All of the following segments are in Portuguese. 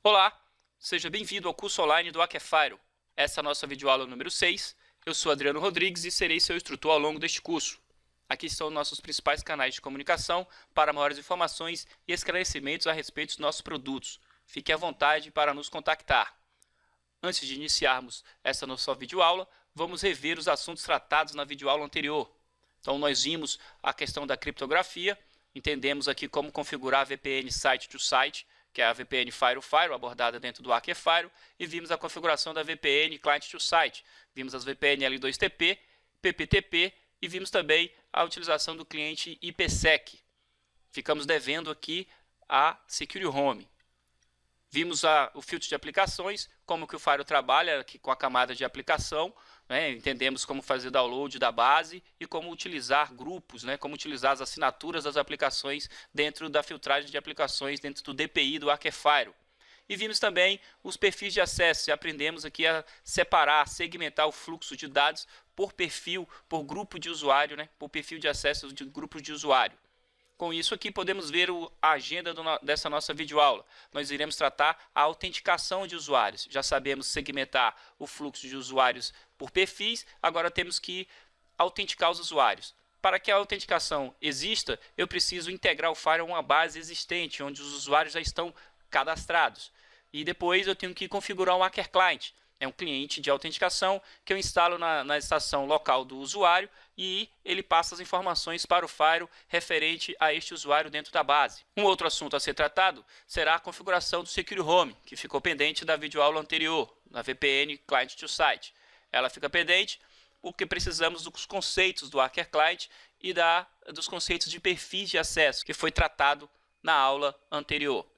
Olá, seja bem-vindo ao curso online do Aquefire. Essa é a nossa videoaula número 6. Eu sou Adriano Rodrigues e serei seu instrutor ao longo deste curso. Aqui estão nossos principais canais de comunicação para maiores informações e esclarecimentos a respeito dos nossos produtos. Fique à vontade para nos contactar. Antes de iniciarmos essa nossa videoaula, vamos rever os assuntos tratados na videoaula anterior. Então, nós vimos a questão da criptografia, entendemos aqui como configurar a VPN site-to-site, que é a VPN Fire-to-Fire, abordada dentro do Aquefire, e vimos a configuração da VPN Client-to-Site. Vimos as VPN L2TP, PPTP e vimos também a utilização do cliente IPsec. Ficamos devendo aqui a Secure Home. Vimos o filtro de aplicações, como que o Fire trabalha aqui com a camada de aplicação, né? Entendemos como fazer download da base e como utilizar grupos, né? Como utilizar as assinaturas das aplicações dentro da filtragem de aplicações, dentro do DPI do Aquefire. E vimos também os perfis de acesso e aprendemos aqui a separar, segmentar o fluxo de dados por perfil, por grupo de usuário, né? Por perfil de acesso de grupos de usuário. Com isso aqui podemos ver a agenda dessa nossa videoaula. Nós iremos tratar a autenticação de usuários. Já sabemos segmentar o fluxo de usuários por perfis, agora temos que autenticar os usuários. Para que a autenticação exista, eu preciso integrar o Fire a uma base existente, onde os usuários já estão cadastrados. E depois eu tenho que configurar um Hacker Client. É um cliente de autenticação que eu instalo na estação local do usuário e ele passa as informações para o Fire referente a este usuário dentro da base. Um outro assunto a ser tratado será a configuração do Secure Home, que ficou pendente da videoaula anterior, na VPN Client to Site. Ela fica pendente porque precisamos dos conceitos do Hacker Client e dos conceitos de perfis de acesso, que foi tratado na aula anterior.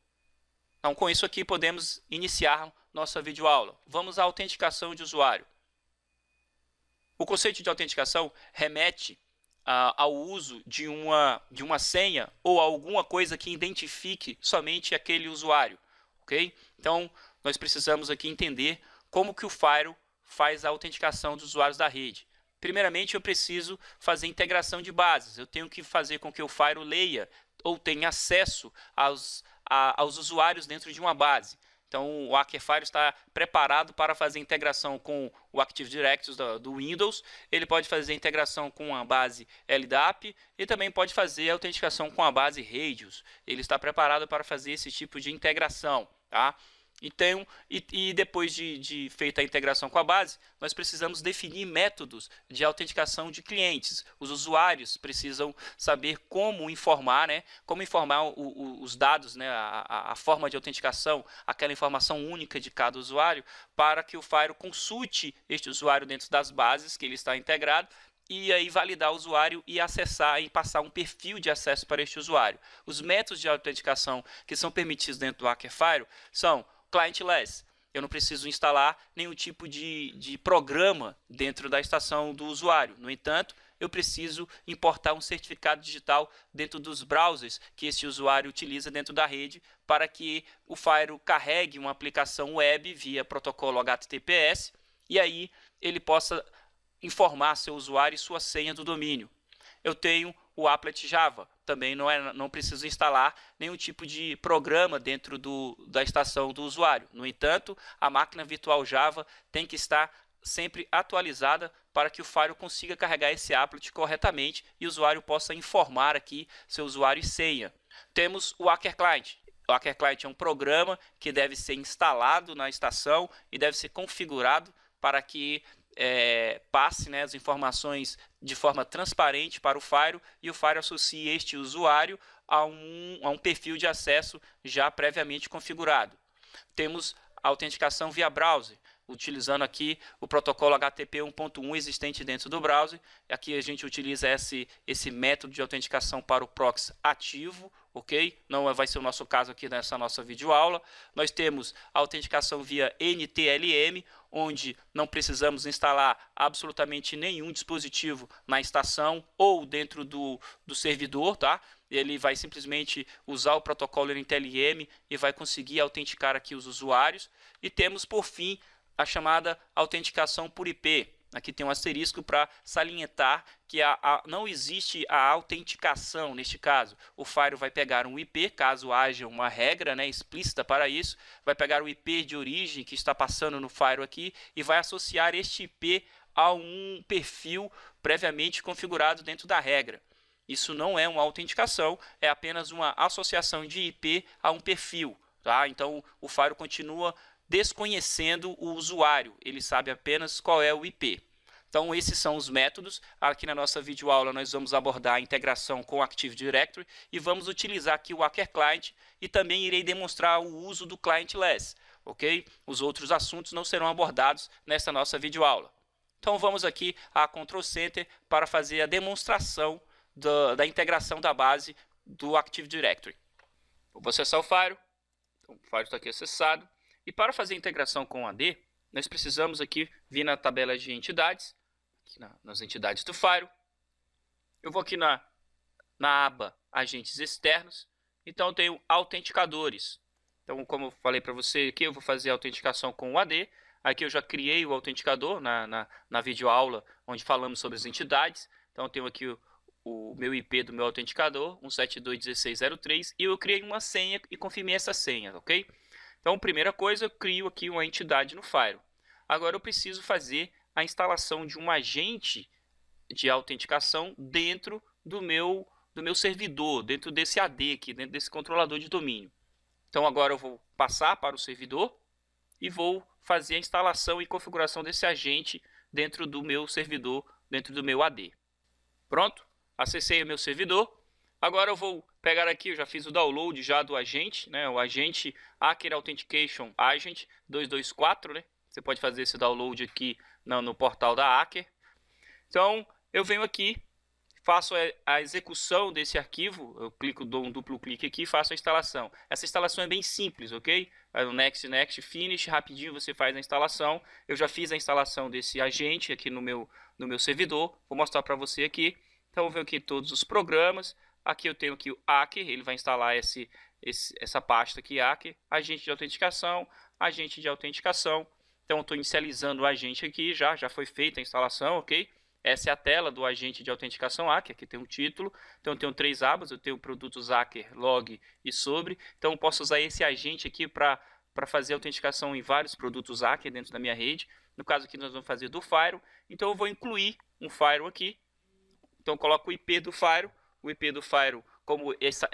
Então, com isso aqui podemos iniciar nossa videoaula. Vamos à autenticação de usuário. O conceito de autenticação remete ao uso de uma senha ou alguma coisa que identifique somente aquele usuário, ok? Então, nós precisamos aqui entender como que o Fire faz a autenticação dos usuários da rede. Primeiramente, eu preciso fazer integração de bases. Eu tenho que fazer com que o Fire leia ou tenha acesso aos usuários dentro de uma base. Então, o Aquefire está preparado para fazer integração com o Active Directory do Windows. Ele pode fazer integração com a base LDAP e também pode fazer autenticação com a base Radius. Ele está preparado para fazer esse tipo de integração, tá? Então, e depois de feita a integração com a base, nós precisamos definir métodos de autenticação de clientes. Os usuários precisam saber como informar, né? Como informar os dados, né? A forma de autenticação, aquela informação única de cada usuário, para que o Fire consulte este usuário dentro das bases que ele está integrado e aí validar o usuário e acessar e passar um perfil de acesso para este usuário. Os métodos de autenticação que são permitidos dentro do Aquefire são clientless. Eu não preciso instalar nenhum tipo de programa dentro da estação do usuário. No entanto, eu preciso importar um certificado digital dentro dos browsers que esse usuário utiliza dentro da rede para que o Fire carregue uma aplicação web via protocolo HTTPS e aí ele possa informar seu usuário e sua senha do domínio. Eu tenho o Applet Java. Também não preciso instalar nenhum tipo de programa dentro da estação do usuário. No entanto, a máquina virtual Java tem que estar sempre atualizada para que o Fire consiga carregar esse applet corretamente e o usuário possa informar aqui seu usuário e senha. Temos o Hacker Client. O Hacker Client é um programa que deve ser instalado na estação e deve ser configurado para que passe, né, as informações de forma transparente para o Fire e o Fire associe este usuário a um perfil de acesso já previamente configurado. Temos a autenticação via browser, utilizando aqui o protocolo HTTP 1.1 existente dentro do browser. Aqui a gente utiliza esse método de autenticação para o proxy ativo, ok? Não vai ser o nosso caso aqui nessa nossa videoaula. Nós temos a autenticação via NTLM, onde não precisamos instalar absolutamente nenhum dispositivo na estação ou dentro do servidor, tá? Ele vai simplesmente usar o protocolo NTLM e vai conseguir autenticar aqui os usuários. E temos, por fim, a chamada autenticação por IP. Aqui tem um asterisco para salientar que não existe a autenticação neste caso. O Firewall vai pegar um IP, caso haja uma regra, né, explícita para isso, vai pegar o IP de origem que está passando no Firewall aqui e vai associar este IP a um perfil previamente configurado dentro da regra. Isso não é uma autenticação, é apenas uma associação de IP a um perfil. Tá? Então, o Firewall continua desconhecendo o usuário, ele sabe apenas qual é o IP. Então, esses são os métodos. Aqui na nossa videoaula nós vamos abordar a integração com o Active Directory e vamos utilizar aqui o Acker Client e também irei demonstrar o uso do Clientless, ok? Os outros assuntos não serão abordados nessa nossa videoaula. Então, vamos aqui a Control Center para fazer a demonstração da integração da base do Active Directory. Vou acessar o Firewall. Então, o Firewall está aqui acessado. E para fazer a integração com o AD, nós precisamos aqui vir na tabela de entidades, aqui nas entidades do Firewall. Eu vou aqui na aba Agentes Externos. Então, eu tenho autenticadores. Então, como eu falei para você aqui, eu vou fazer a autenticação com o AD. Aqui eu já criei o autenticador na videoaula, onde falamos sobre as entidades. Então, eu tenho aqui o meu IP do meu autenticador, 172.16.03, e eu criei uma senha e confirmei essa senha, ok? Então, primeira coisa, eu crio aqui uma entidade no Firewall. Agora, eu preciso fazer a instalação de um agente de autenticação dentro do meu servidor, dentro desse AD aqui, dentro desse controlador de domínio. Então, agora eu vou passar para o servidor e vou fazer a instalação e configuração desse agente dentro do meu servidor, dentro do meu AD. Pronto, acessei o meu servidor. Agora eu vou pegar aqui, eu já fiz o download já do agente, né? O agente Acker Authentication Agent 224, né? Você pode fazer esse download aqui no portal da Acker. Então, eu venho aqui, faço a execução desse arquivo, eu clico, dou um duplo clique aqui e faço a instalação. Essa instalação é bem simples, ok? No Next, Next, Finish, rapidinho você faz a instalação. Eu já fiz a instalação desse agente aqui no meu servidor, vou mostrar para você aqui. Então, eu venho aqui todos os programas. Aqui eu tenho aqui o Acker, ele vai instalar essa pasta aqui, Acker, agente de autenticação, agente de autenticação. Então, eu estou inicializando o agente aqui, já foi feita a instalação, ok? Essa é a tela do agente de autenticação Acker, aqui tem um título. Então, eu tenho 3 abas, eu tenho produtos Acker, log e sobre. Então, eu posso usar esse agente aqui para fazer autenticação em vários produtos Acker dentro da minha rede. No caso aqui, nós vamos fazer do Firewall. Então, eu vou incluir um Firewall aqui. Então, eu coloco o IP do Firewall. O IP do Firewall, como esse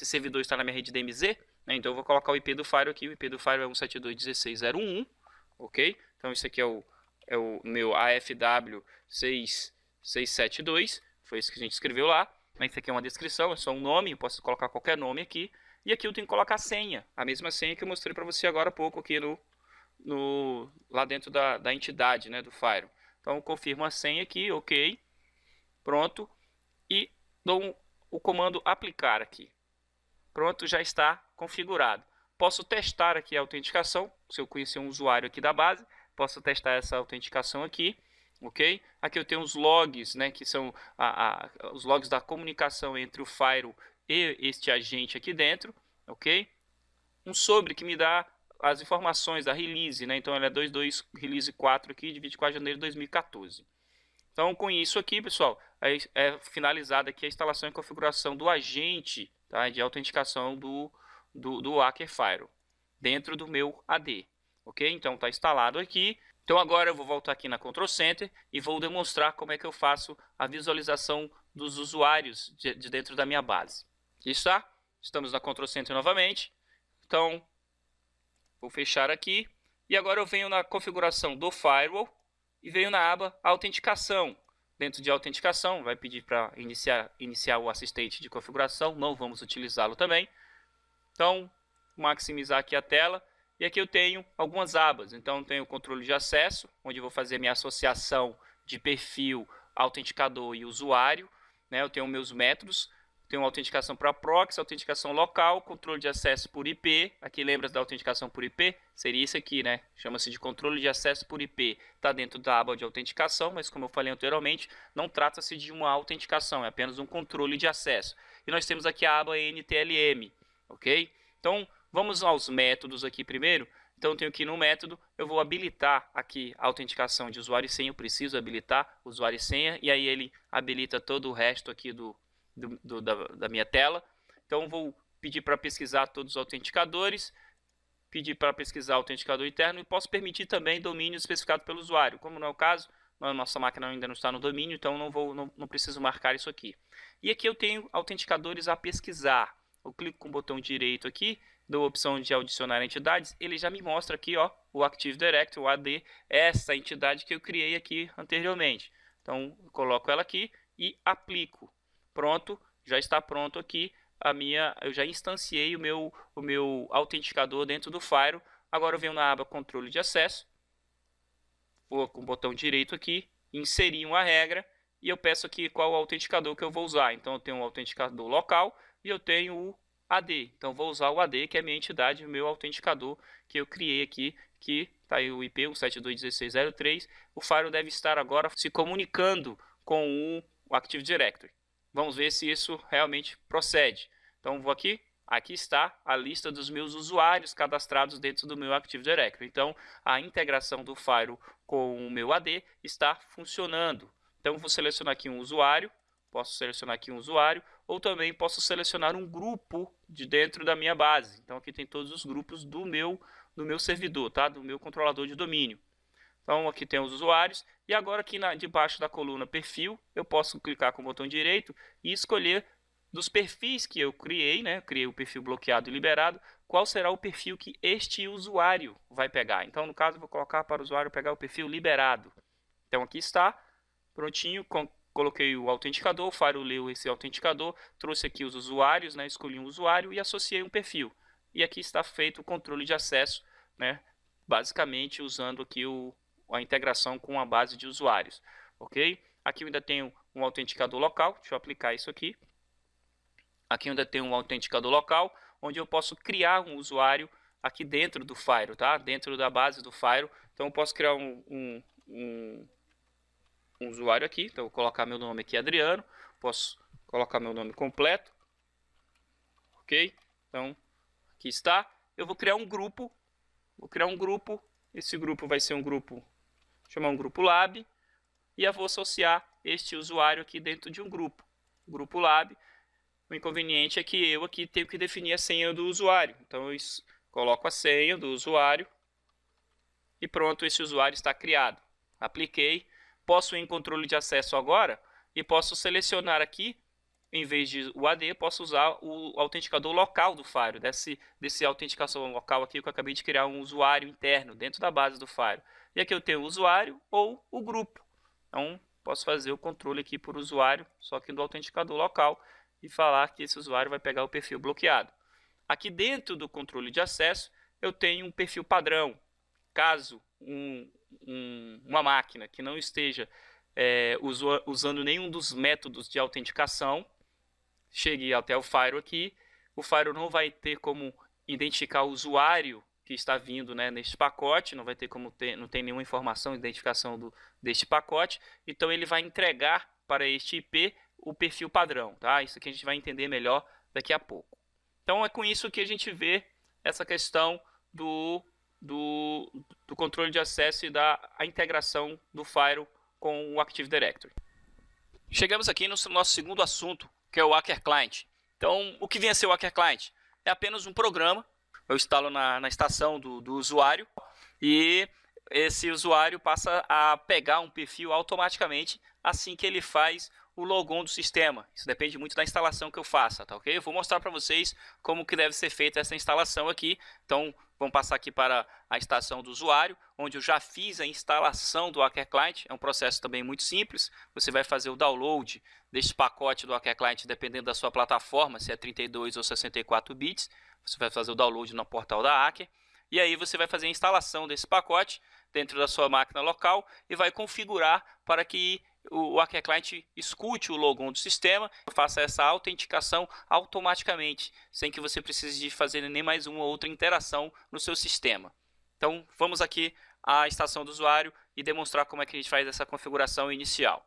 servidor está na minha rede DMZ, né? Então eu vou colocar o IP do Firewall aqui. O IP do Firewall é 172.16.0.1, ok? Então isso aqui é o meu AFW 6672, foi isso que a gente escreveu lá. Isso aqui é uma descrição, é só um nome, eu posso colocar qualquer nome aqui. E aqui eu tenho que colocar a senha, a mesma senha que eu mostrei para você agora há pouco aqui lá dentro da entidade, né, do Firewall. Então eu confirmo a senha aqui, ok, pronto, e dou o comando aplicar aqui. Pronto, já está configurado. Posso testar aqui a autenticação, se eu conhecer um usuário aqui da base, posso testar essa autenticação aqui, ok? Aqui eu tenho os logs, né, que são os logs da comunicação entre o Firewall e este agente aqui dentro, ok? Um sobre que me dá as informações da release, né? Então ela é 22 release 4 aqui de 24 de janeiro de 2014. Então, com isso aqui, pessoal, é finalizada aqui a instalação e configuração do agente, tá, de autenticação do Acker Firewall dentro do meu AD, ok? Então, está instalado aqui. Então, agora eu vou voltar aqui na Control Center e vou demonstrar como é que eu faço a visualização dos usuários de dentro da minha base. Aqui está, estamos na Control Center novamente. Então, vou fechar aqui e agora eu venho na configuração do Firewall. E veio na aba autenticação. Dentro de autenticação, vai pedir para iniciar o assistente de configuração. Não vamos utilizá-lo também. Então, maximizar aqui a tela. E aqui eu tenho algumas abas. Então, eu tenho o controle de acesso, onde eu vou fazer minha associação de perfil, autenticador e usuário, né? Eu tenho meus métodos. Tenho autenticação para proxy, autenticação local, controle de acesso por IP. Aqui lembra da autenticação por IP? Seria isso aqui, né? Chama-se de controle de acesso por IP. Está dentro da aba de autenticação, mas como eu falei anteriormente, não trata-se de uma autenticação, é apenas um controle de acesso. E nós temos aqui a aba NTLM, ok? Então, vamos aos métodos aqui primeiro. Então eu tenho que ir no método, eu vou habilitar aqui a autenticação de usuário e senha, eu preciso habilitar usuário e senha, e aí ele habilita todo o resto aqui da minha tela. Então vou pedir para pesquisar todos os autenticadores, pedir para pesquisar o autenticador interno e posso permitir também domínio especificado pelo usuário. Como não é o caso, a nossa máquina ainda não está no domínio, então não preciso marcar isso aqui. E aqui eu tenho autenticadores a pesquisar. Eu clico com o botão direito aqui, dou a opção de adicionar entidades, ele já me mostra aqui, ó, o Active Directory, o AD, essa entidade que eu criei aqui anteriormente. Então, eu coloco ela aqui e aplico. Pronto, já está pronto aqui eu já instanciei o meu autenticador dentro do Firewall. Agora eu venho na aba controle de acesso, vou com o botão direito aqui, inserir uma regra e eu peço aqui qual o autenticador que eu vou usar. Então eu tenho um autenticador local e eu tenho o AD. Então vou usar o AD, que é a minha entidade, o meu autenticador que eu criei aqui, que está aí o IP 172.16.0.3. O Firewall deve estar agora se comunicando com o Active Directory. Vamos ver se isso realmente procede. Então vou aqui, aqui está a lista dos meus usuários cadastrados dentro do meu Active Directory. Então a integração do Firewall com o meu AD está funcionando. Então vou selecionar aqui um usuário, posso selecionar aqui um usuário, ou também posso selecionar um grupo de dentro da minha base. Então aqui tem todos os grupos do meu servidor, tá? Do meu controlador de domínio. Então aqui tem os usuários e agora aqui debaixo da coluna perfil eu posso clicar com o botão direito e escolher dos perfis que eu criei, né? Eu criei o perfil bloqueado e liberado, qual será o perfil que este usuário vai pegar. Então no caso eu vou colocar para o usuário pegar o perfil liberado. Então aqui está, prontinho, coloquei o autenticador, o Firewall leu esse autenticador, trouxe aqui os usuários, né? Escolhi um usuário e associei um perfil. E aqui está feito o controle de acesso, né? Basicamente usando aqui a integração com a base de usuários, ok? Aqui eu ainda tenho um autenticador local, deixa eu aplicar isso aqui. Aqui eu ainda tenho um autenticador local, onde eu posso criar um usuário aqui dentro do Firewall, tá? Dentro da base do Firewall. Então eu posso criar um usuário aqui, então eu vou colocar meu nome aqui, Adriano, posso colocar meu nome completo, ok? Então aqui está, eu vou criar um grupo, esse grupo vai ser um grupo, chamar um grupo lab, e eu vou associar este usuário aqui dentro de um grupo lab. O inconveniente é que eu aqui tenho que definir a senha do usuário, então eu coloco a senha do usuário e pronto, esse usuário está criado. Apliquei, posso ir em controle de acesso agora e posso selecionar aqui, em vez de o AD, posso usar o autenticador local do Firewall, desse autenticação local aqui que eu acabei de criar um usuário interno dentro da base do Firewall. E aqui eu tenho o usuário ou o grupo. Então, posso fazer o controle aqui por usuário, só que do autenticador local, e falar que esse usuário vai pegar o perfil bloqueado. Aqui dentro do controle de acesso, eu tenho um perfil padrão. Caso uma máquina que não esteja usando nenhum dos métodos de autenticação, chegue até o Firewall aqui, o Firewall não vai ter como identificar o usuário que está vindo, né, neste pacote, não tem nenhuma informação de identificação deste pacote, então ele vai entregar para este IP o perfil padrão, tá? Isso aqui a gente vai entender melhor daqui a pouco. Então é com isso que a gente vê essa questão do controle de acesso e a integração do Firewall com o Active Directory. Chegamos aqui no nosso segundo assunto, que é o Hacker Client. Então, o que vem a ser o Hacker Client? É apenas um programa, eu instalo na estação do usuário e esse usuário passa a pegar um perfil automaticamente assim que ele faz o logon do sistema. Isso depende muito da instalação que eu faça, tá ok? Eu vou mostrar para vocês como que deve ser feita essa instalação aqui. Então, vamos passar aqui para a estação do usuário, onde eu já fiz a instalação do Hacker Client. É um processo também muito simples. Você vai fazer o download deste pacote do Hacker Client, dependendo da sua plataforma, se é 32 ou 64 bits. Você vai fazer o download no portal da Hacker. E aí você vai fazer a instalação desse pacote dentro da sua máquina local e vai configurar para que o Hacker Client escute o logon do sistema, faça essa autenticação automaticamente, sem que você precise de fazer nem mais uma ou outra interação no seu sistema. Então, vamos aqui à estação do usuário e demonstrar como é que a gente faz essa configuração inicial.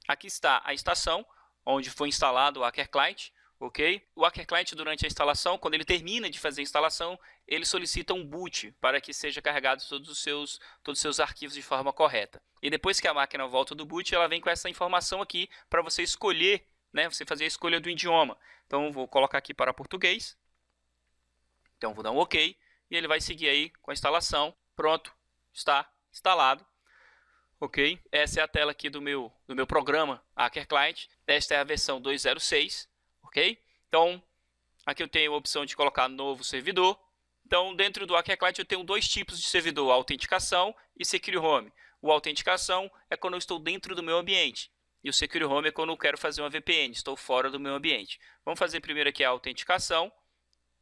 Aqui está a estação, onde foi instalado o Hacker Client. ok? O Hacker Client, durante a instalação, quando ele termina de fazer a instalação, ele solicita um boot para que seja carregado todos os seus arquivos de forma correta. E depois que a máquina volta do boot, ela vem com essa informação aqui para você escolher, né, você fazer a escolha do idioma. Então, vou colocar aqui para português. Então, vou dar um OK. E ele vai seguir aí com a instalação. Pronto, está instalado. Ok? Essa é a tela aqui do meu programa Hacker Client. Esta é a versão 2.06. Ok? Então, aqui eu tenho a opção de colocar novo servidor. Então, dentro do Hacker Client eu tenho dois tipos de servidor, autenticação e Secure Home. O autenticação é quando eu estou dentro do meu ambiente. E o Secure Home é quando eu quero fazer uma VPN, estou fora do meu ambiente. Vamos fazer primeiro aqui a autenticação,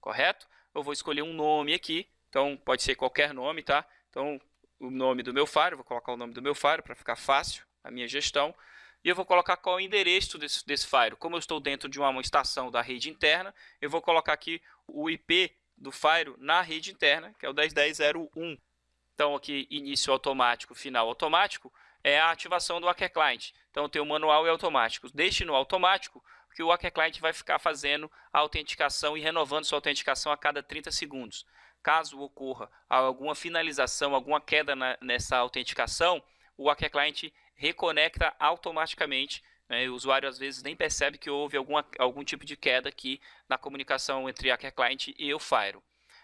correto? Eu vou escolher um nome aqui, então pode ser qualquer nome, tá? Então, o nome do meu firewall, vou colocar o nome do meu firewall para ficar fácil a minha gestão. E eu vou colocar qual é o endereço desse firewall. Como eu estou dentro de uma estação da rede interna, eu vou colocar aqui o IP do firewall na rede interna, que é o 10.10.0.1. Então, aqui, início automático, final automático, é a ativação do Hacker Client. Então, tem o manual e automático. Deixe no automático, que o Hacker Client vai ficar fazendo a autenticação e renovando sua autenticação a cada 30 segundos. Caso ocorra alguma finalização, alguma queda nessa autenticação, o Hacker Client reconecta automaticamente, né? O usuário às vezes nem percebe que houve algum tipo de queda aqui na comunicação entre Hacker Client e o firewall.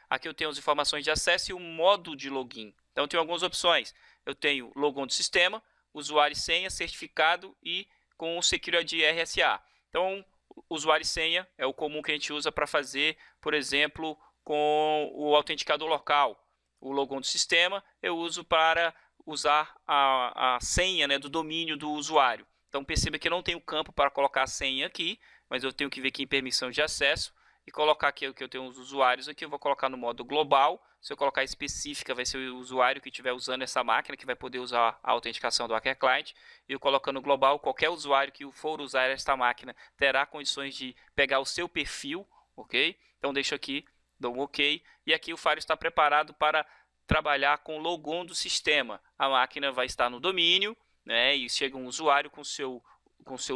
Aqui eu tenho as informações de acesso e o modo de login. Então eu tenho algumas opções. Eu tenho logon do sistema, usuário e senha, certificado e com o Security RSA. Então, usuário e senha é o comum que a gente usa para fazer, por exemplo, com o autenticador local. O logon do sistema eu uso para usar a senha, né, do domínio do usuário. Então perceba que eu não tenho campo para colocar a senha aqui, mas eu tenho que vir aqui em permissão de acesso e colocar aqui o que eu tenho os usuários aqui. Eu vou colocar no modo global. Se eu colocar específica, vai ser o usuário que estiver usando essa máquina que vai poder usar a autenticação do Hacker Client. E eu colocando global, qualquer usuário que for usar esta máquina terá condições de pegar o seu perfil, ok? Então deixo aqui, dou um OK. E aqui o firewall está preparado para trabalhar com o logon do sistema. A máquina vai estar no domínio, né? E chega um usuário com seu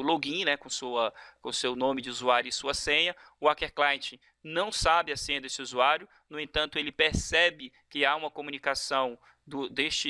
login, né, com seu nome de usuário e sua senha. O Hacker Client não sabe a senha desse usuário, no entanto, ele percebe que há uma comunicação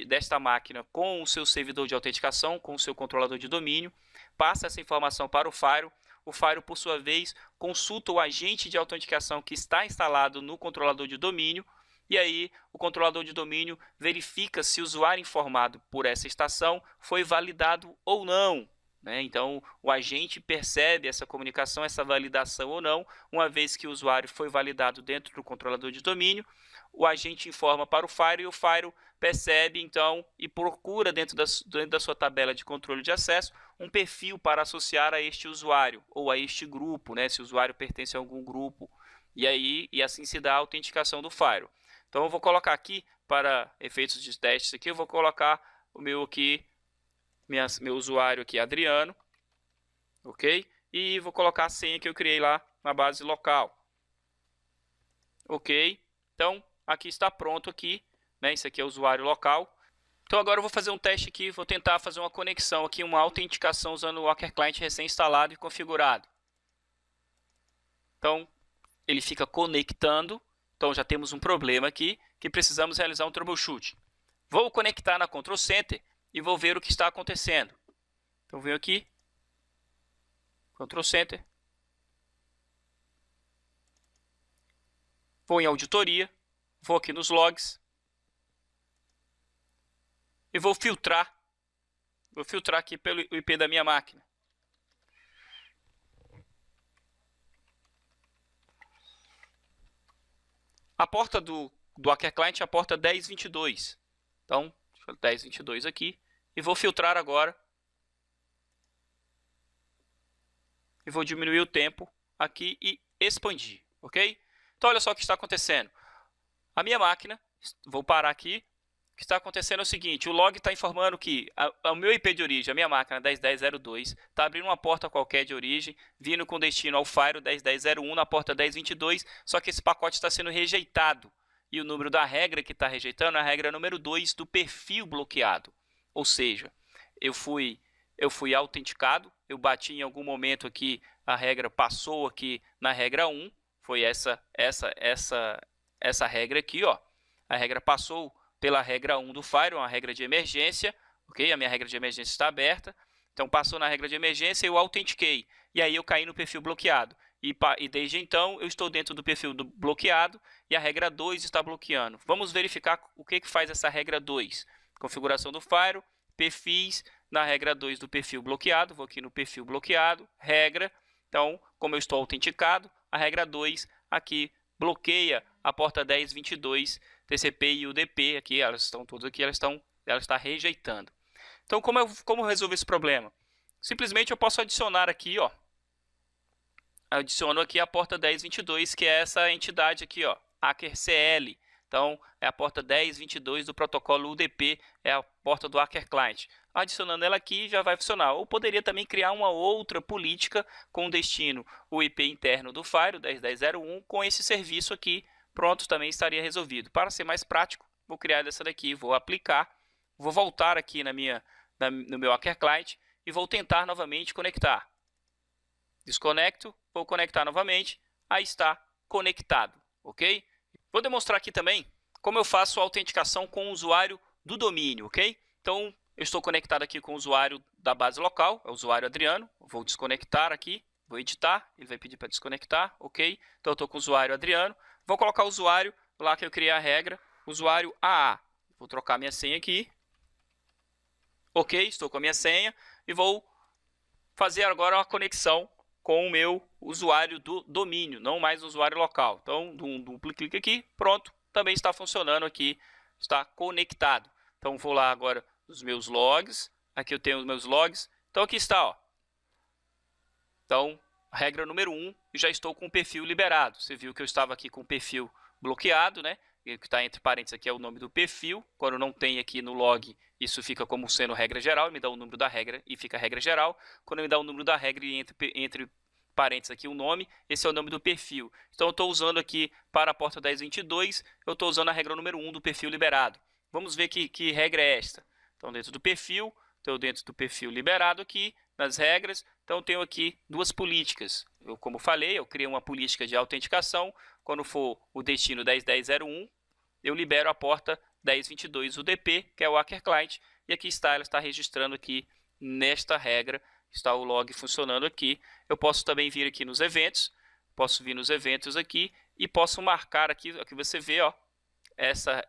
desta máquina com o seu servidor de autenticação, com o seu controlador de domínio, passa essa informação para o firewall. O firewall, por sua vez, consulta o agente de autenticação que está instalado no controlador de domínio, e aí o controlador de domínio verifica se o usuário informado por essa estação foi validado ou não. Então, o agente percebe essa comunicação, essa validação ou não. Uma vez que o usuário foi validado dentro do controlador de domínio, o agente informa para o firewall e o firewall percebe, então, e procura dentro da sua tabela de controle de acesso um perfil para associar a este usuário ou a este grupo, né? Se o usuário pertence a algum grupo. E assim se dá a autenticação do firewall. Então, eu vou colocar aqui, para efeitos de testes aqui, eu vou colocar o meu aqui, meu usuário aqui, Adriano, ok? E vou colocar a senha que eu criei lá na base local, ok? Então, aqui está pronto aqui, né? Isso aqui é o usuário local. Então, agora eu vou fazer um teste aqui, vou tentar fazer uma conexão aqui, uma autenticação usando o Hacker Client recém-instalado e configurado. Então, ele fica conectando. Então, já temos um problema aqui que precisamos realizar um troubleshoot. Vou conectar na Control Center e vou ver o que está acontecendo. Então, venho aqui, Control Center, vou em auditoria, vou aqui nos logs e vou filtrar aqui pelo IP da minha máquina. A porta do Hacker Client é a porta 1022. Então, 1022 aqui. E vou filtrar agora. E vou diminuir o tempo aqui e expandir, ok? Então, olha só o que está acontecendo. A minha máquina, vou parar aqui. O que está acontecendo é o seguinte, o log está informando que o meu IP de origem, a minha máquina 10.10.0.2, está abrindo uma porta qualquer de origem, vindo com destino ao firewall 10.10.0.1 na porta 10.22, só que esse pacote está sendo rejeitado. E o número da regra que está rejeitando é a regra número 2 do perfil bloqueado. Ou seja, eu fui autenticado, eu bati em algum momento aqui a regra passou aqui na regra 1, foi essa regra aqui, ó. A regra passou pela regra 1 do Firewall, uma regra de emergência, ok? A minha regra de emergência está aberta, então passou na regra de emergência e eu autentiquei, e aí eu caí no perfil bloqueado. E desde então eu estou dentro do perfil bloqueado e a regra 2 está bloqueando. Vamos verificar o que faz essa regra 2. Configuração do Firewall, perfis, na regra 2 do perfil bloqueado, vou aqui no perfil bloqueado, regra. Então, como eu estou autenticado, a regra 2 aqui bloqueia a porta 1022, TCP e UDP, aqui elas estão todas aqui, ela está rejeitando. Então, como eu resolvo esse problema? Simplesmente eu posso adicionar aqui, ó, adiciono aqui a porta 1022, que é essa entidade aqui, ó, AckerCL. Então, é a porta 1022 do protocolo UDP, é a porta do Acker Client. Adicionando ela aqui, já vai funcionar. Ou poderia também criar uma outra política com destino o IP interno do Firewall, 10.10.0.1, com esse serviço aqui, pronto, também estaria resolvido. Para ser mais prático, vou criar essa daqui, vou aplicar, vou voltar aqui no meu Acker Client e vou tentar novamente conectar. Desconecto, vou conectar novamente, aí está conectado, ok? Vou demonstrar aqui também como eu faço a autenticação com o usuário do domínio, ok? Então, eu estou conectado aqui com o usuário da base local, é o usuário Adriano, vou desconectar aqui, vou editar, ele vai pedir para desconectar, ok? Então, eu estou com o usuário Adriano, vou colocar o usuário lá que eu criei a regra, usuário AA. Vou trocar minha senha aqui, ok? Estou com a minha senha e vou fazer agora uma conexão com o meu usuário do domínio, não mais o usuário local. Então, um duplo clique aqui, pronto, também está funcionando aqui, está conectado. Então, vou lá agora nos meus logs, aqui eu tenho os meus logs, então aqui está, ó. Então, regra número 1, já estou com o perfil liberado. Você viu que eu estava aqui com o perfil bloqueado, né? O que está entre parênteses aqui é o nome do perfil. Quando não tem aqui no log, isso fica como sendo regra geral, me dá o número da regra e fica regra geral. Quando me dá o número da regra e entre parênteses aqui o nome, esse é o nome do perfil. Então eu estou usando aqui para a porta 1022, eu estou usando a regra número 1 do perfil liberado. Vamos ver que regra é esta. Então dentro do perfil, estou dentro do perfil liberado aqui, nas regras, então tenho aqui duas políticas. Como falei, eu criei uma política de autenticação, quando for o destino 10.10.0.1, eu libero a porta 10.22 UDP, que é o Acker Client, e aqui está, ela está registrando aqui nesta regra, está o log funcionando aqui. Eu posso também vir aqui nos eventos, posso vir nos eventos aqui e posso marcar aqui você vê, ó, essa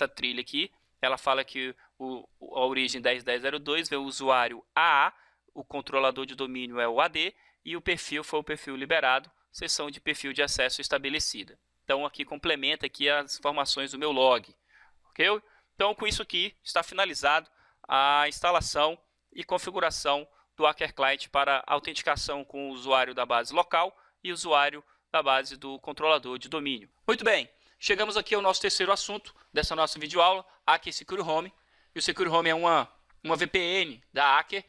trilha aqui, ela fala que a origem 10.10.0.2 vê o usuário AA, o controlador de domínio é o AD e o perfil foi o perfil liberado, seção de perfil de acesso estabelecida. Então aqui complementa aqui as informações do meu log, ok? Então com isso aqui está finalizado a instalação e configuração do Acker Client para autenticação com o usuário da base local e o usuário da base do controlador de domínio. Muito bem, chegamos aqui ao nosso terceiro assunto dessa nossa videoaula, Acker Secure Home. E o Secure Home é uma VPN da Acker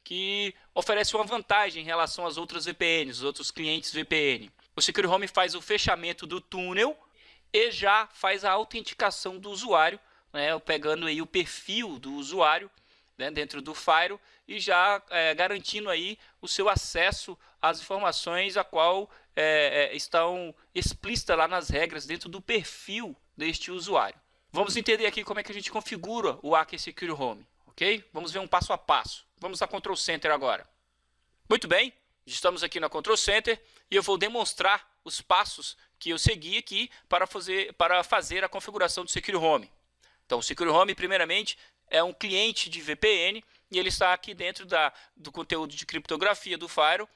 que oferece uma vantagem em relação às outras VPNs, os outros clientes VPN. O Secure Home faz o fechamento do túnel e já faz a autenticação do usuário, né, pegando aí o perfil do usuário, né, dentro do Firewall e já garantindo aí o seu acesso às informações a qual estão explícitas lá nas regras dentro do perfil deste usuário. Vamos entender aqui como é que a gente configura o Acker Secure Home, ok? Vamos ver um passo a passo. Vamos a Control Center agora. Muito bem, estamos aqui na Control Center e eu vou demonstrar os passos que eu segui aqui para fazer a configuração do Secure Home. Então, o Secure Home, primeiramente, é um cliente de VPN e ele está aqui dentro do conteúdo de criptografia do Firewall,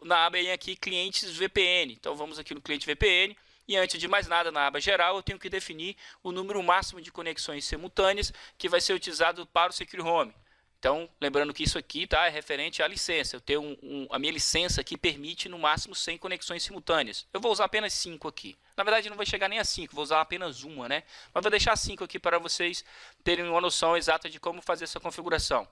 na aba aqui, Clientes VPN. Então, vamos aqui no Cliente VPN. E antes de mais nada, na aba geral, eu tenho que definir o número máximo de conexões simultâneas que vai ser utilizado para o Secure Home. Então, lembrando que isso aqui é referente à licença. Eu tenho a minha licença que permite no máximo 100 conexões simultâneas. Eu vou usar apenas 5 aqui. Na verdade, não vai chegar nem a 5, vou usar apenas uma, né? Mas vou deixar 5 aqui para vocês terem uma noção exata de como fazer essa configuração.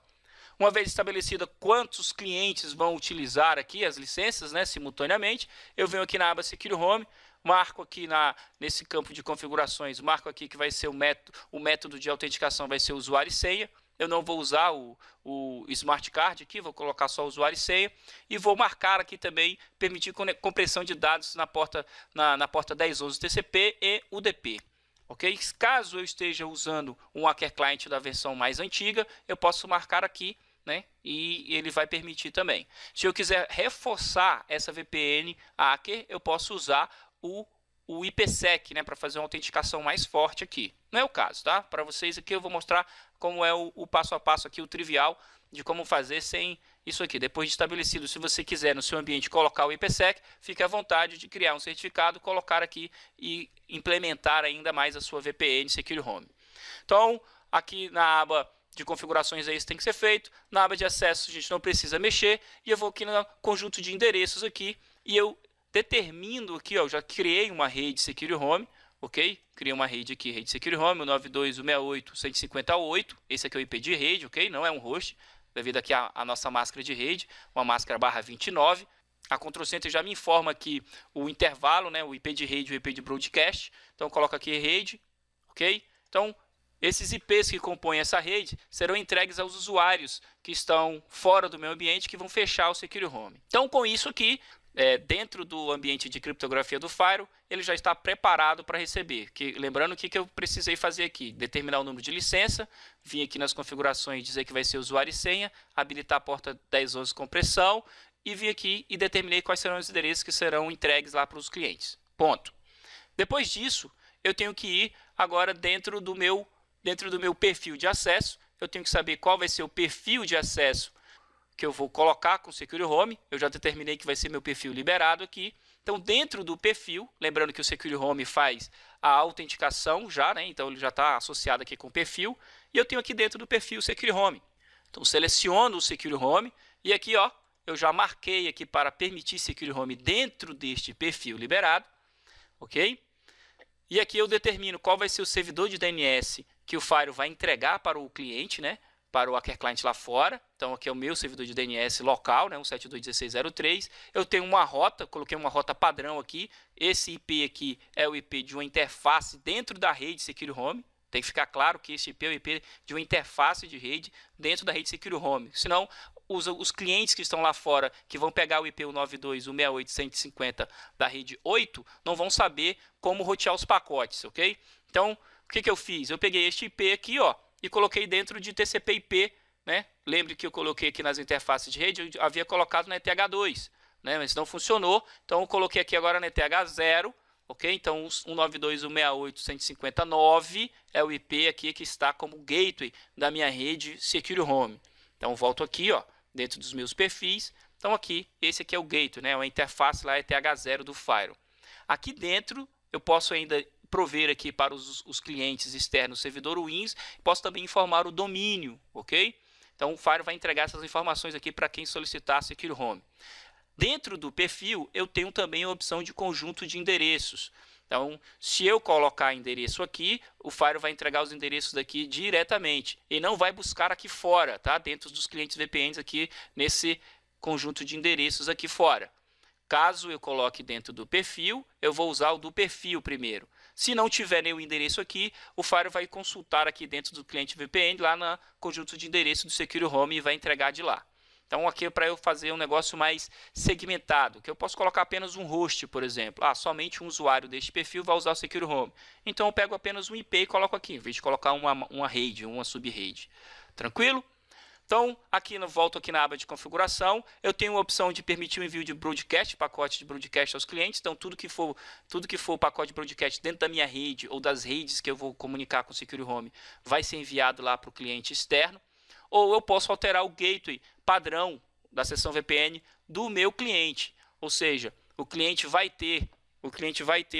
Uma vez estabelecida quantos clientes vão utilizar aqui as licenças, né, simultaneamente, eu venho aqui na aba Secure Home, marco aqui nesse campo de configurações, marco aqui que vai ser o método de autenticação vai ser usuário e senha. eu não vou usar o Smart Card aqui, vou colocar só usuário e senha, e vou marcar aqui também, permitir compressão de dados na porta 1011 TCP e UDP. Ok? Caso eu esteja usando um Hacker Client da versão mais antiga, eu posso marcar aqui, né? E ele vai permitir também. Se eu quiser reforçar essa VPN Hacker, eu posso usar o IPsec, né, para fazer uma autenticação mais forte aqui. Não é o caso, tá? Para vocês aqui eu vou mostrar como é o passo a passo aqui, o trivial de como fazer sem isso aqui. Depois de estabelecido, se você quiser no seu ambiente colocar o IPsec, fique à vontade de criar um certificado, colocar aqui e implementar ainda mais a sua VPN Secure Home. Então, aqui na aba de configurações é isso que tem que ser feito. Na aba de acesso a gente não precisa mexer. E eu vou aqui no conjunto de endereços aqui e eu determino aqui, ó, já criei uma rede Secure Home, ok? Criei uma rede aqui, rede Secure Home, 92.168.150.8. Esse aqui é o IP de rede, ok? Não é um host, devido aqui a nossa máscara de rede, uma máscara /29. A Control Center já me informa aqui o intervalo, né? O IP de rede e o IP de broadcast. Então, eu coloco aqui rede, ok? Então, esses IPs que compõem essa rede serão entregues aos usuários que estão fora do meu ambiente, que vão fechar o Secure Home. Então, com isso aqui, dentro do ambiente de criptografia do Firewall, ele já está preparado para receber. Lembrando o que eu precisei fazer aqui: determinar o número de licença, vim aqui nas configurações dizer que vai ser usuário e senha, habilitar a porta 1011 compressão e vim aqui e determinei quais serão os endereços que serão entregues lá para os clientes. Ponto. Depois disso, eu tenho que ir agora dentro do meu perfil de acesso. Eu tenho que saber qual vai ser o perfil de acesso que eu vou colocar com o Secure Home. Eu já determinei que vai ser meu perfil liberado aqui. Então, dentro do perfil, lembrando que o Secure Home faz a autenticação já, né? Então, ele já está associado aqui com o perfil. E eu tenho aqui dentro do perfil Secure Home. Então, seleciono o Secure Home e aqui, ó, eu já marquei aqui para permitir Secure Home dentro deste perfil liberado, ok? E aqui eu determino qual vai ser o servidor de DNS que o Firewall vai entregar para o cliente, né? Para o Hacker Client lá fora. Então, aqui é o meu servidor de DNS local, né, 172.16.03. Eu tenho uma rota, coloquei uma rota padrão aqui. Esse IP aqui é o IP de uma interface dentro da rede Secure Home. Tem que ficar claro que esse IP é o IP de uma interface de rede dentro da rede Secure Home. Senão, os clientes que estão lá fora, que vão pegar o IP 192.168.150 da rede 8, não vão saber como rotear os pacotes, ok? Então, o que eu fiz? Eu peguei este IP aqui, ó, e coloquei dentro de TCP/IP, né? Lembre que eu coloquei aqui nas interfaces de rede, eu havia colocado na ETH2, né? Mas não funcionou, então eu coloquei aqui agora na ETH0, ok? Então, 192.168.159 é o IP aqui que está como gateway da minha rede Secure Home. Então, volto aqui, ó, dentro dos meus perfis. Então, aqui, esse aqui é o gateway, né? A interface lá é ETH0 do Firewall. Aqui dentro, eu posso ainda prover aqui para os clientes externos servidor Wins, posso também informar o domínio, ok? Então, o Firewall vai entregar essas informações aqui para quem solicitar Secure Home. Dentro do perfil, eu tenho também a opção de conjunto de endereços. Então, se eu colocar endereço aqui, o Firewall vai entregar os endereços daqui diretamente e não vai buscar aqui fora, tá? Dentro dos clientes VPNs aqui nesse conjunto de endereços aqui fora. Caso eu coloque dentro do perfil, eu vou usar o do perfil primeiro. Se não tiver nenhum endereço aqui, o Firewall vai consultar aqui dentro do cliente VPN, lá no conjunto de endereços do Secure Home e vai entregar de lá. Então, aqui é para eu fazer um negócio mais segmentado, que eu posso colocar apenas um host, por exemplo. Somente um usuário deste perfil vai usar o Secure Home. Então, eu pego apenas um IP e coloco aqui, em vez de colocar uma rede, uma sub-rede. Tranquilo? Então, volto aqui na aba de configuração, eu tenho a opção de permitir o envio de broadcast, pacote de broadcast aos clientes. Então, tudo que for pacote de broadcast dentro da minha rede ou das redes que eu vou comunicar com o Secure Home vai ser enviado lá para o cliente externo. Ou eu posso alterar o gateway padrão da seção VPN do meu cliente. Ou seja, o cliente vai ter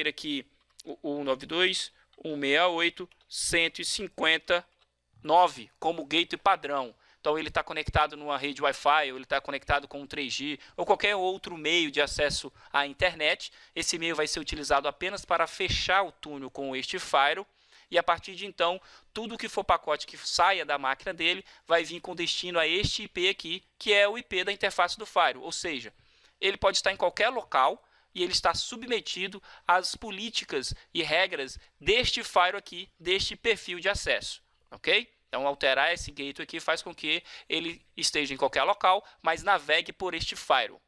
aqui o 192.168.159 como gateway padrão. Então, ele está conectado numa rede Wi-Fi, ou ele está conectado com um 3G, ou qualquer outro meio de acesso à internet. Esse meio vai ser utilizado apenas para fechar o túnel com este firewall. E a partir de então, tudo que for pacote que saia da máquina dele vai vir com destino a este IP aqui, que é o IP da interface do firewall. Ou seja, ele pode estar em qualquer local e ele está submetido às políticas e regras deste firewall aqui, deste perfil de acesso. Ok? Então, alterar esse gateway aqui faz com que ele esteja em qualquer local, mas navegue por este firewall.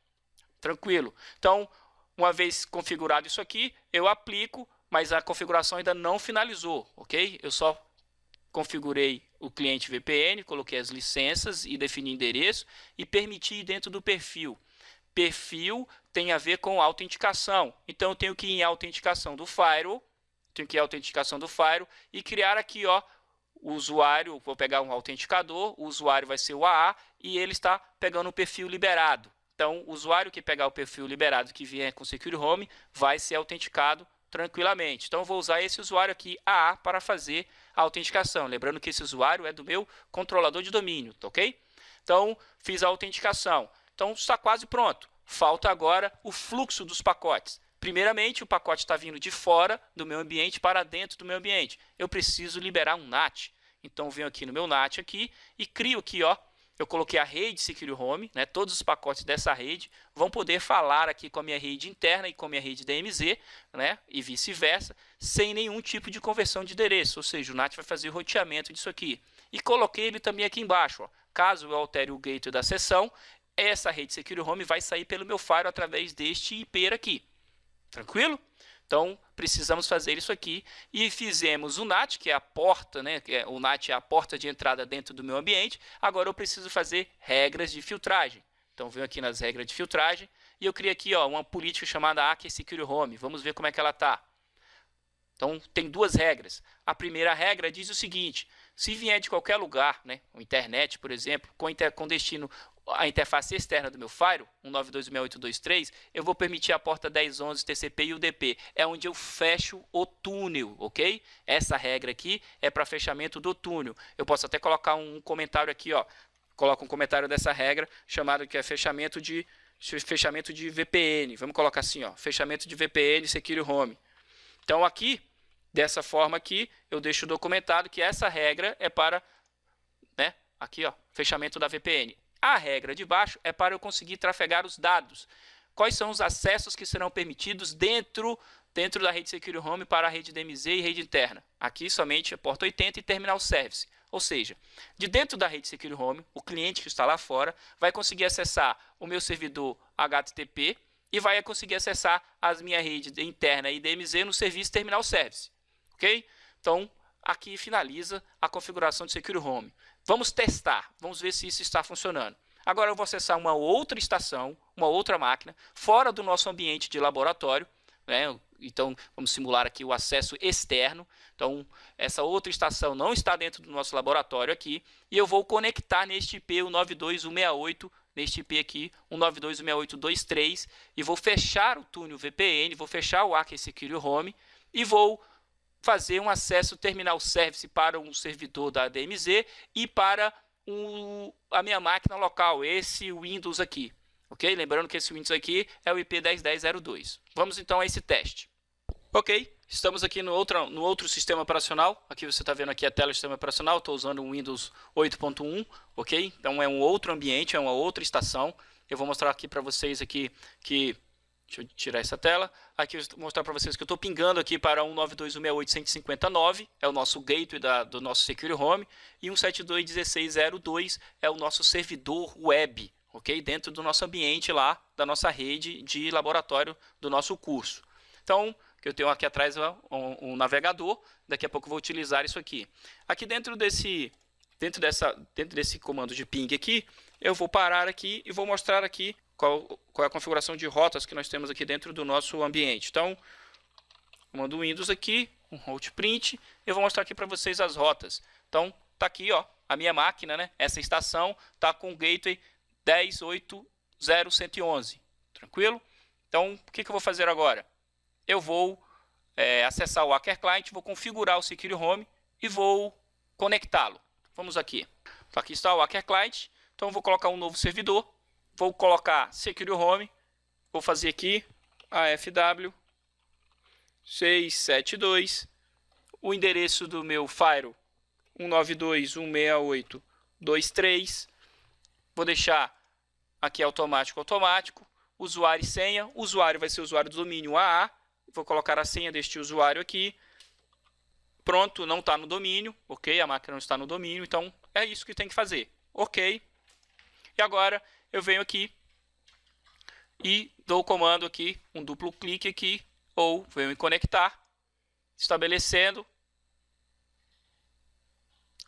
Tranquilo? Então, uma vez configurado isso aqui, eu aplico, mas a configuração ainda não finalizou, ok? Eu só configurei o cliente VPN, coloquei as licenças e defini endereço e permiti dentro do perfil. Perfil tem a ver com autenticação. Então, eu tenho que ir em autenticação do firewall, e criar aqui, ó, o usuário, vou pegar um autenticador, o usuário vai ser o AA e ele está pegando o perfil liberado. Então, o usuário que pegar o perfil liberado que vier com Secure Home vai ser autenticado tranquilamente. Então, eu vou usar esse usuário aqui, AA, para fazer a autenticação. Lembrando que esse usuário é do meu controlador de domínio, tá ok? Então, fiz a autenticação. Então, está quase pronto. Falta agora o fluxo dos pacotes. Primeiramente, o pacote está vindo de fora do meu ambiente para dentro do meu ambiente. Eu preciso liberar um NAT. Então, venho aqui no meu NAT aqui e crio aqui, ó. Eu coloquei a rede Secure Home, né? Todos os pacotes dessa rede vão poder falar aqui com a minha rede interna e com a minha rede DMZ, né? E vice-versa, sem nenhum tipo de conversão de endereço. Ou seja, o NAT vai fazer o roteamento disso aqui. E coloquei ele também aqui embaixo, ó. Caso eu altere o gateway da sessão, essa rede Secure Home vai sair pelo meu firewall através deste IP aqui. Tranquilo? Então, precisamos fazer isso aqui e fizemos o NAT, que é a porta, né? O NAT é a porta de entrada dentro do meu ambiente. Agora eu preciso fazer regras de filtragem. Então, venho aqui nas regras de filtragem e eu criei aqui, ó, uma política chamada AKE Secure Home. Vamos ver como é que ela está. Então, tem duas regras. A primeira regra diz o seguinte: se vier de qualquer lugar, né, internet, por exemplo, com destino a interface externa do meu firewall, 192.168.2.3, eu vou permitir a porta 10.11 TCP e UDP. É onde eu fecho o túnel, ok? Essa regra aqui é para fechamento do túnel. Eu posso até colocar um comentário aqui, ó. Coloco um comentário dessa regra, chamado que é fechamento de VPN. Vamos colocar assim, ó, fechamento de VPN Secure Home. Então, aqui, dessa forma aqui, eu deixo documentado que essa regra é para, né, aqui, ó, fechamento da VPN. A regra de baixo é para eu conseguir trafegar os dados. Quais são os acessos que serão permitidos dentro da rede Secure Home para a rede DMZ e rede interna? Aqui somente a porta 80 e terminal service. Ou seja, de dentro da rede Secure Home, o cliente que está lá fora vai conseguir acessar o meu servidor HTTP e vai conseguir acessar as minhas redes interna e DMZ no serviço terminal service. Ok? Então, aqui finaliza a configuração de Secure Home. Vamos testar, vamos ver se isso está funcionando. Agora eu vou acessar uma outra estação, uma outra máquina, fora do nosso ambiente de laboratório, né? Então, vamos simular aqui o acesso externo. Então, essa outra estação não está dentro do nosso laboratório aqui, e eu vou conectar neste IP 192.168, neste IP aqui, 192.168.2.3, e vou fechar o túnel VPN, vou fechar o AKE Secure Home, e vou fazer um acesso terminal service para um servidor da DMZ e para a minha máquina local, esse Windows aqui. Ok? Lembrando que esse Windows aqui é o IP 10.10.02. Vamos então a esse teste. Ok, estamos aqui no outro sistema operacional. Aqui você está vendo aqui a tela do sistema operacional. Estou usando o Windows 8.1, ok? Então é um outro ambiente, é uma outra estação. Eu vou mostrar aqui para vocês aqui que... Deixa eu tirar essa tela. Aqui eu vou mostrar para vocês que eu estou pingando aqui para 192.168.159, é o nosso gateway do nosso Secure Home, e 172.16.02 é o nosso servidor web, ok? Dentro do nosso ambiente lá, da nossa rede de laboratório do nosso curso. Então, que eu tenho aqui atrás um navegador, daqui a pouco eu vou utilizar isso aqui. Aqui dentro desse comando de ping aqui, eu vou parar aqui e vou mostrar aqui qual é a configuração de rotas que nós temos aqui dentro do nosso ambiente. Então, comando Windows aqui, um route print, eu vou mostrar aqui para vocês as rotas. Então, tá aqui, ó, a minha máquina, né? Essa estação tá com o gateway 10.8.0.111. Tranquilo? Então, o que eu vou fazer agora? Eu vou acessar o Hacker Client, vou configurar o Secure Home e vou conectá-lo. Vamos aqui. Então, aqui está o Hacker Client. Então, eu vou colocar um novo servidor. Vou colocar Secure Home, vou fazer aqui AFW 672, o endereço do meu firewall 192.168.2.3, vou deixar aqui automático, usuário e senha, o usuário vai ser o usuário do domínio AA, vou colocar a senha deste usuário aqui, Pronto, não está no domínio, ok? A máquina não está no domínio, então é isso que tem que fazer, ok? E agora eu venho aqui e dou o comando aqui, um duplo clique aqui, ou venho em conectar, estabelecendo,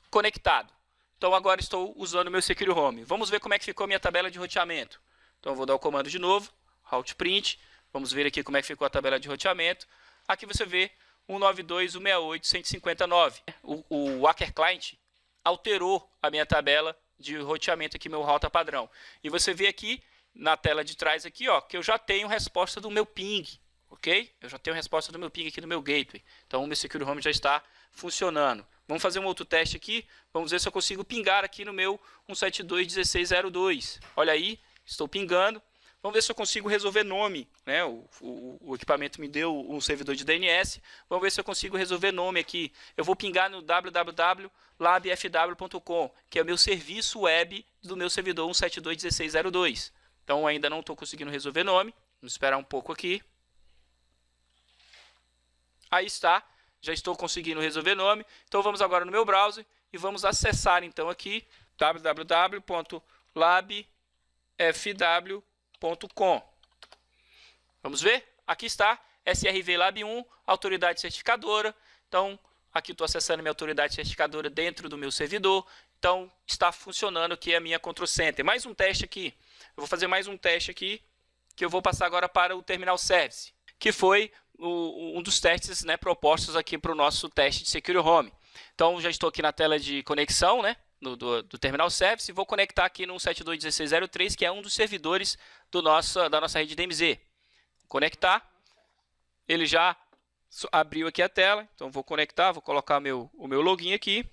conectado. Então agora estou usando o meu Secure Home. Vamos ver como é que ficou a minha tabela de roteamento. Então eu vou dar o comando de novo, Alt Print, vamos ver aqui como é que ficou a tabela de roteamento. Aqui você vê 192.168.159. O Wacker Client alterou a minha tabela de roteamento aqui, meu rota padrão. E você vê aqui na tela de trás aqui, ó, que eu já tenho resposta do meu ping, ok? Eu já tenho resposta do meu ping aqui no meu gateway. Então o meu Secure Home já está funcionando. Vamos fazer um outro teste aqui. Vamos ver se eu consigo pingar aqui no meu 172.16.02. Olha aí, estou pingando. Vamos ver se eu consigo resolver nome, né? O equipamento me deu um servidor de DNS. Vamos ver se eu consigo resolver nome aqui. Eu vou pingar no www.labfw.com, que é o meu serviço web do meu servidor 172.16.02. Então ainda não estou conseguindo resolver nome. Vamos esperar um pouco aqui. Aí está, já estou conseguindo resolver nome. Então vamos agora no meu browser e vamos acessar então aqui www.labfw.com. Vamos ver? Aqui está, SRV Lab 1, autoridade certificadora. Então aqui estou acessando minha autoridade certificadora dentro do meu servidor. Então está funcionando aqui a minha Control Center. Mais um teste aqui. Eu vou fazer mais um teste aqui, que eu vou passar agora para o Terminal Service, que foi um dos testes, né, propostos aqui para o nosso teste de Secure Home. Então já estou aqui na tela de conexão, né, do Terminal Service, e vou conectar aqui no 172.16.03, que é um dos servidores da nossa rede DMZ. Conectar. Ele já abriu aqui a tela, então vou conectar, vou colocar o meu login aqui.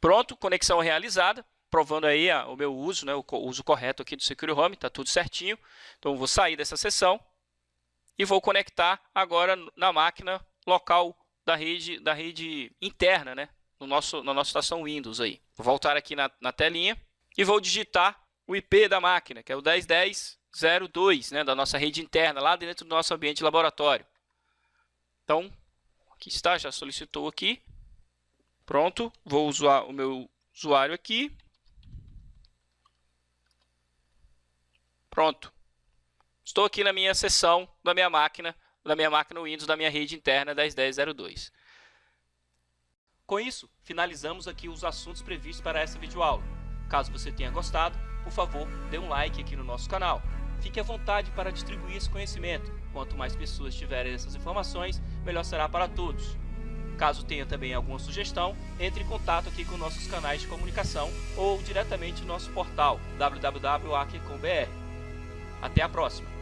Pronto, conexão realizada, provando aí o meu uso, né, o uso correto aqui do Secure Home, está tudo certinho. Então vou sair dessa sessão e vou conectar agora na máquina local da rede interna, né, na nossa estação Windows aí. Vou voltar aqui na telinha e vou digitar o IP da máquina, que é o 10.10.02, né, da nossa rede interna, lá dentro do nosso ambiente de laboratório. Então, aqui está, já solicitou aqui. Pronto, vou usar o meu usuário aqui. Pronto. Estou aqui na minha seção da minha máquina Windows, da minha rede interna 10.10.02. Com isso, finalizamos aqui os assuntos previstos para essa videoaula. Caso você tenha gostado, por favor, dê um like aqui no nosso canal. Fique à vontade para distribuir esse conhecimento. Quanto mais pessoas tiverem essas informações, melhor será para todos. Caso tenha também alguma sugestão, entre em contato aqui com nossos canais de comunicação ou diretamente no nosso portal www.wacker.com.br. Até a próxima!